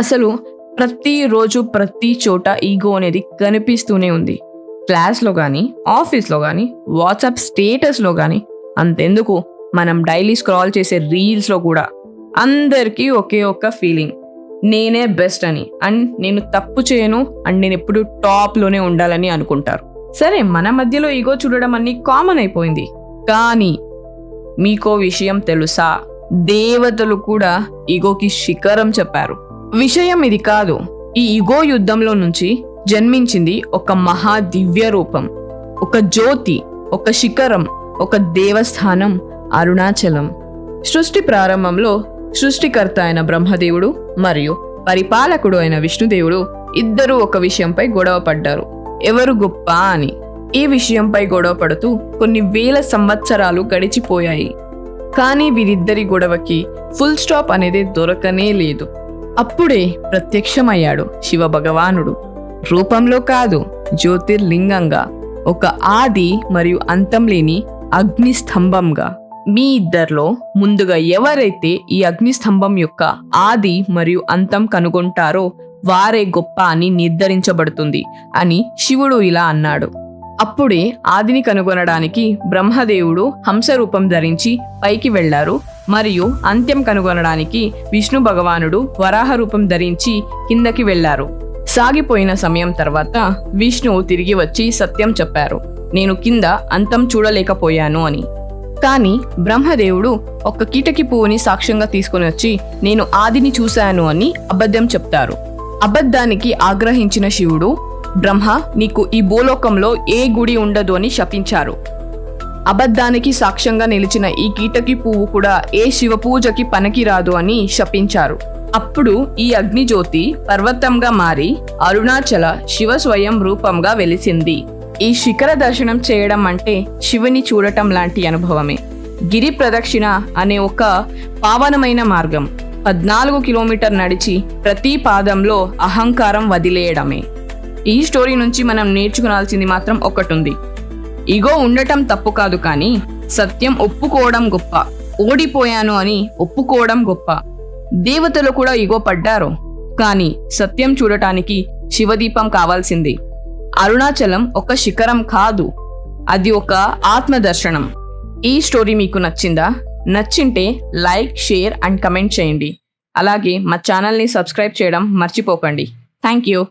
అసలు ప్రతిరోజు ప్రతి చోట ఈగో అనేది కనిపిస్తూనే ఉంది. క్లాస్లో కానీ, ఆఫీస్లో కానీ, వాట్సాప్ స్టేటస్లో కానీ, అంతెందుకు మనం డైలీ స్క్రాల్ చేసే రీల్స్లో కూడా అందరికీ ఒకే ఒక్క ఫీలింగ్, నేనే బెస్ట్ అని, అండ్ నేను తప్పు చేయను, అండ్ నేను ఎప్పుడు టాప్లోనే ఉండాలని అనుకుంటారు. సరే, మన మధ్యలో ఈగో చూడడం అన్ని కామన్ అయిపోయింది. కానీ మీకో విషయం తెలుసా? దేవతలు కూడా ఈగోకి శిఖరం చెప్పారు. విషయం ఇది కాదు. ఈ ఈగో యుద్ధంలో నుంచి జన్మించింది ఒక మహా దివ్య రూపం, ఒక జ్యోతి, ఒక శిఖరం, ఒక దేవస్థానం, అరుణాచలం. సృష్టి ప్రారంభంలో సృష్టికర్త అయిన బ్రహ్మదేవుడు మరియు పరిపాలకుడు అయిన విష్ణుదేవుడు ఇద్దరూ ఒక విషయంపై గొడవ పడ్డారు, ఎవరు గొప్ప అని. ఈ విషయంపై గొడవ పడుతూ కొన్ని వేల సంవత్సరాలు గడిచిపోయాయి. కానీ వీరిద్దరి గొడవకి ఫుల్ స్టాప్ అనేది దొరకనే లేదు. అప్పుడే ప్రత్యక్షమయ్యాడు శివ భగవానుడు. రూపంలో కాదు, జ్యోతిర్లింగంగా, ఒక ఆది మరియు అంతం లేని అగ్నిస్తంభంగా. మీ ఇద్దరిలో ముందుగా ఎవరైతే ఈ అగ్నిస్తంభం యొక్క ఆది మరియు అంతం కనుగొంటారో వారే గొప్ప అని నిర్ధారించబడుతుంది అని శివుడు ఇలా అన్నాడు. అప్పుడే ఆదిని కనుగొనడానికి బ్రహ్మదేవుడు హంస రూపం ధరించి పైకి వెళ్లారు, మరియు అంత్యం కనుగొనడానికి విష్ణు భగవానుడు వరాహ రూపం ధరించి కిందకి వెళ్లారు. సాగిపోయిన సమయం తర్వాత విష్ణువు తిరిగి వచ్చి సత్యం చెప్పారు, నేను కింద అంతం చూడలేకపోయాను అని. కానీ బ్రహ్మదేవుడు ఒక కీటకి పువ్వుని సాక్ష్యంగా తీసుకుని వచ్చి నేను ఆదిని చూశాను అని అబద్ధం చెప్తారు. అబద్ధానికి ఆగ్రహించిన శివుడు, బ్రహ్మ, నీకు ఈ భూలోకంలో ఏ గుడి ఉండదు అని శపించారు. అబద్ధానికి సాక్ష్యంగా నిలిచిన ఈ కీటకి పువ్వు కూడా ఏ శివ పూజకి పనికిరాదు అని శపించారు. అప్పుడు ఈ అగ్నిజ్యోతి పర్వతంగా మారి అరుణాచల శివ స్వయం రూపంగా వెలిసింది. ఈ శిఖర దర్శనం చేయడం అంటే శివుని చూడటం లాంటి అనుభవమే. గిరి ప్రదక్షిణ అనే ఒక పావనమైన మార్గం. 14 కిలోమీటర్ నడిచి ప్రతి పాదంలో అహంకారం వదిలేయడమే. ఈ స్టోరీ నుంచి మనం నేర్చుకోవాల్సింది మాత్రం ఒకటుంది. ఈగో ఉండటం తప్పు కాదు, కానీ సత్యం ఒప్పుకోవడం గొప్ప. ఓడిపోయాను అని ఒప్పుకోవడం గొప్ప. దేవతలు కూడా ఈగో పడ్డారు, కానీ సత్యం చూడటానికి శివదీపం కావాల్సింది. అరుణాచలం ఒక శిఖరం కాదు, అది ఒక ఆత్మదర్శనం. ఈ స్టోరీ మీకు నచ్చిందా? నచ్చింటే లైక్, షేర్ అండ్ కమెంట్ చేయండి. అలాగే మా ఛానల్ని సబ్స్క్రైబ్ చేయడం మర్చిపోకండి. Thank you.